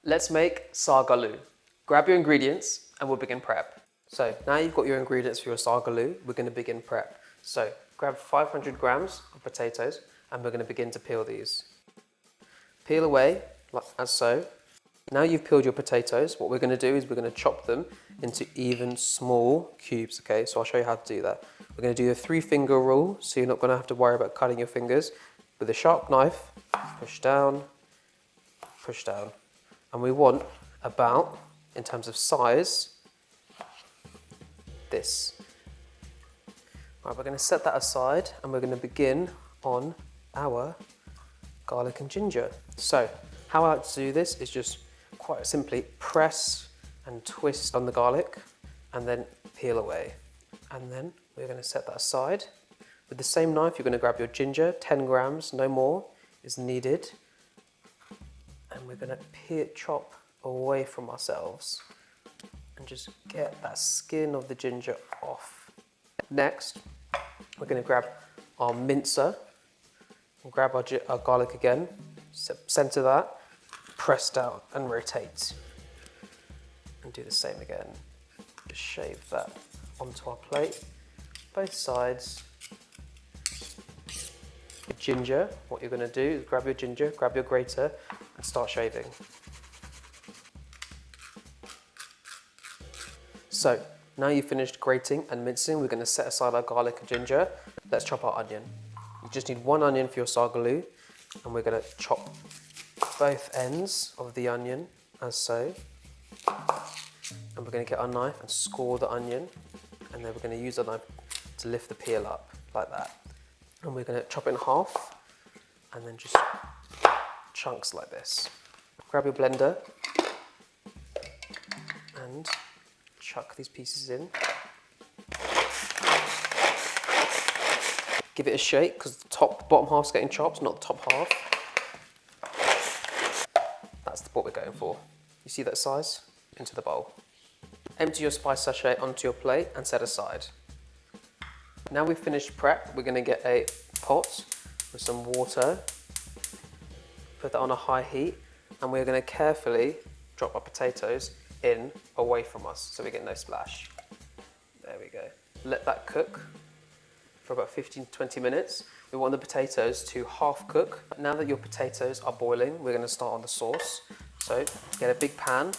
Let's make saag aloo. Grab your ingredients and we'll begin prep. So now you've got your ingredients for your saag aloo, we're going to begin prep. So grab 500 grams of potatoes and we're going to begin to peel these. Peel away, like as so. Now you've peeled your potatoes, what we're going to do is we're going to chop them into even small cubes, okay? So I'll show you how to do that. We're going to do the 3-finger rule, so you're not going to have to worry about cutting your fingers. With a sharp knife, push down, and we want about, in terms of size, this. Right, we're going to set that aside and we're going to begin on our garlic and ginger. So how I like to do this is just quite simply press and twist on the garlic and then peel away. And then we're going to set that aside. With the same knife, you're going to grab your ginger, 10 grams, no more is needed. And we're going to chop away from ourselves and just get that skin of the ginger off. Next, we're going to grab our mincer and grab our garlic again, center that, press down and rotate. And do the same again. Just shave that onto our plate, both sides. Ginger, what you're going to do is grab your ginger, grab your grater and start shaving. So now you've finished grating and mincing, we're going to set aside our garlic and ginger. Let's chop our onion. You just need 1 onion for your saag aloo, and we're going to chop both ends of the onion as so. And we're going to get our knife and score the onion, and then we're going to use our knife to lift the peel up like that. And we're going to chop it in half and then just chunks like this. Grab your blender and chuck these pieces in. Give it a shake because the bottom half's getting chopped, not the top half. That's what we're going for. You see that size? Into the bowl. Empty your spice sachet onto your plate and set aside. Now we've finished prep, we're going to get a pot with some water, put that on a high heat, and we're going to carefully drop our potatoes in away from us so we get no splash. There we go. Let that cook for about 15 to 20 minutes. We want the potatoes to half cook. Now that your potatoes are boiling, we're going to start on the sauce. So get a big pan,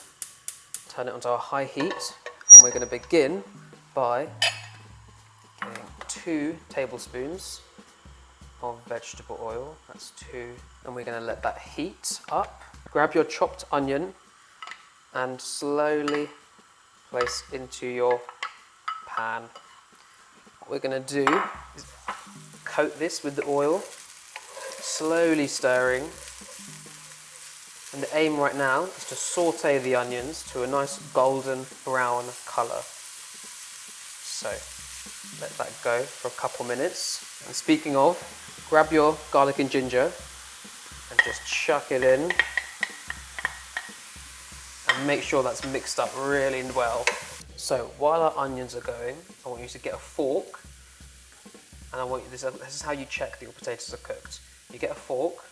turn it onto a high heat, and we're going to begin by getting 2 tablespoons of vegetable oil. That's 2. And we're going to let that heat up. Grab your chopped onion and slowly place into your pan. What we're going to do is coat this with the oil, slowly stirring. And the aim right now is to saute the onions to a nice golden brown colour. So let that go for a couple minutes. And speaking of, grab your garlic and ginger and just chuck it in. And make sure that's mixed up really well. So while our onions are going, I want you to get a fork. And I want you, this is how you check that your potatoes are cooked. You get a fork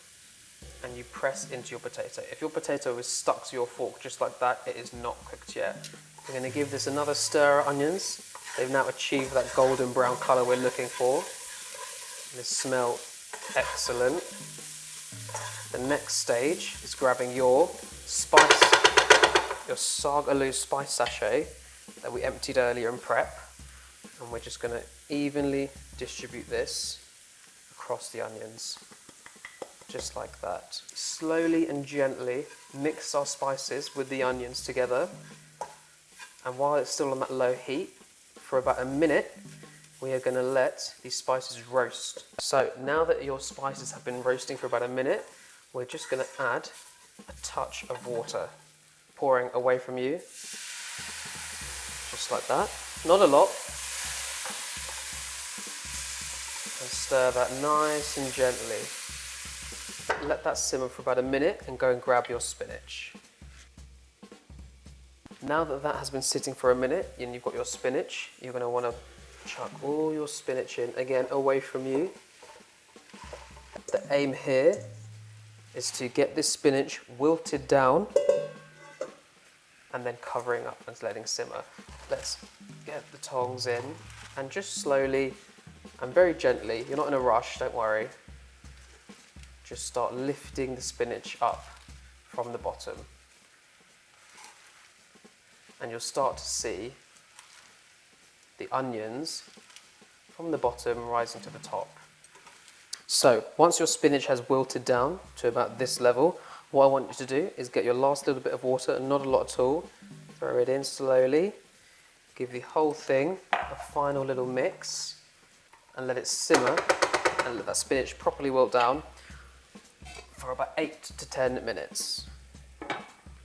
and you press into your potato. If your potato is stuck to your fork just like that, it is not cooked yet. We're going to give this another stir, onions. They've now achieved that golden brown colour we're looking for. And they smell excellent. The next stage is grabbing your spice, your Saag Aloo spice sachet that we emptied earlier in prep. And we're just going to evenly distribute this across the onions. Just like that. Slowly and gently mix our spices with the onions together. And while it's still on that low heat, for about a minute, we are going to let these spices roast. So now that your spices have been roasting for about a minute, we're just going to add a touch of water, pouring away from you, just like that. Not a lot. And stir that nice and gently. Let that simmer for about a minute and go and grab your spinach. Now that that has been sitting for a minute and you've got your spinach, you're going to want to chuck all your spinach in, again away from you. The aim here is to get this spinach wilted down and then covering up and letting simmer. Let's get the tongs in and just slowly and very gently, you're not in a rush, don't worry, just start lifting the spinach up from the bottom. And you'll start to see the onions from the bottom rising to the top. So once your spinach has wilted down to about this level, what I want you to do is get your last little bit of water, and not a lot at all, throw it in slowly, give the whole thing a final little mix, and let it simmer, and let that spinach properly wilt down for about 8 to 10 minutes.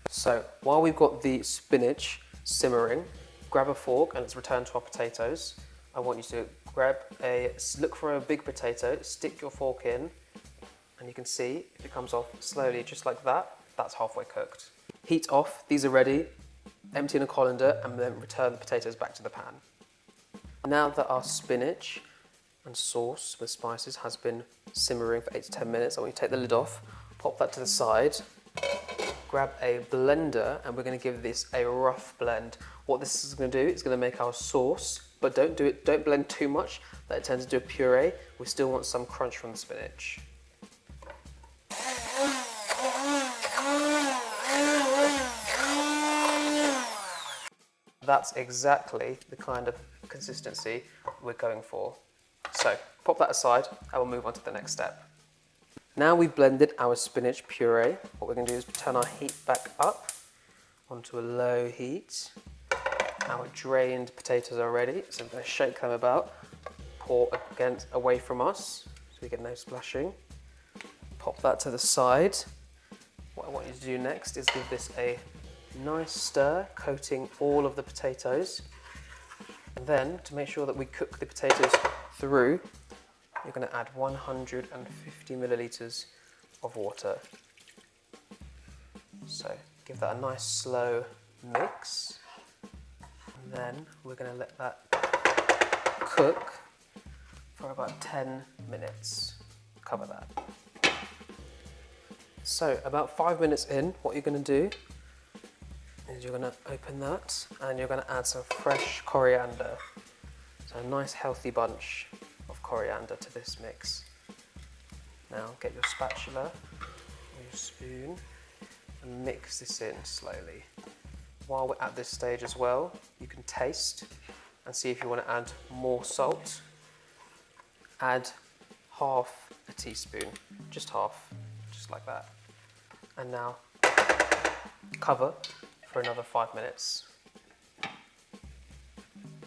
So while we've got the spinach simmering, grab a fork and let's return to our potatoes. I want you to look for a big potato, stick your fork in, and you can see if it comes off slowly, just like that, that's halfway cooked. Heat off, these are ready, empty in a colander, and then return the potatoes back to the pan. Now that our spinach and sauce with spices has been simmering for 8 to 10 minutes, I want you to take the lid off, pop that to the side, grab a blender, and we're going to give this a rough blend. What this is going to do is going to make our sauce, but don't blend too much that it turns into a puree. We still want some crunch from the spinach. That's exactly the kind of consistency we're going for. So pop that aside and we'll move on to the next step. Now we've blended our spinach puree, what we're going to do is turn our heat back up onto a low heat. Our drained potatoes are ready, so I'm going to shake them about, pour away from us so we get no splashing. Pop that to the side. What I want you to do next is give this a nice stir, coating all of the potatoes. And then, to make sure that we cook the potatoes through, you're going to add 150 millilitres of water. So give that a nice slow mix. And then we're going to let that cook for about 10 minutes. Cover that. So about 5 minutes in, what you're going to do is you're going to open that and you're going to add some fresh coriander. So a nice healthy bunch of coriander to this mix. Now get your spatula or your spoon and mix this in slowly. While we're at this stage as well, you can taste and see if you want to add more salt. Add half a teaspoon, just half, just like that. And now cover for another 5 minutes.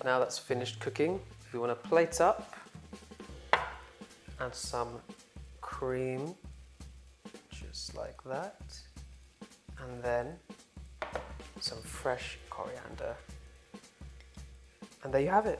Now that's finished cooking, we want to plate up, add some cream, just like that, and then some fresh coriander. And there you have it.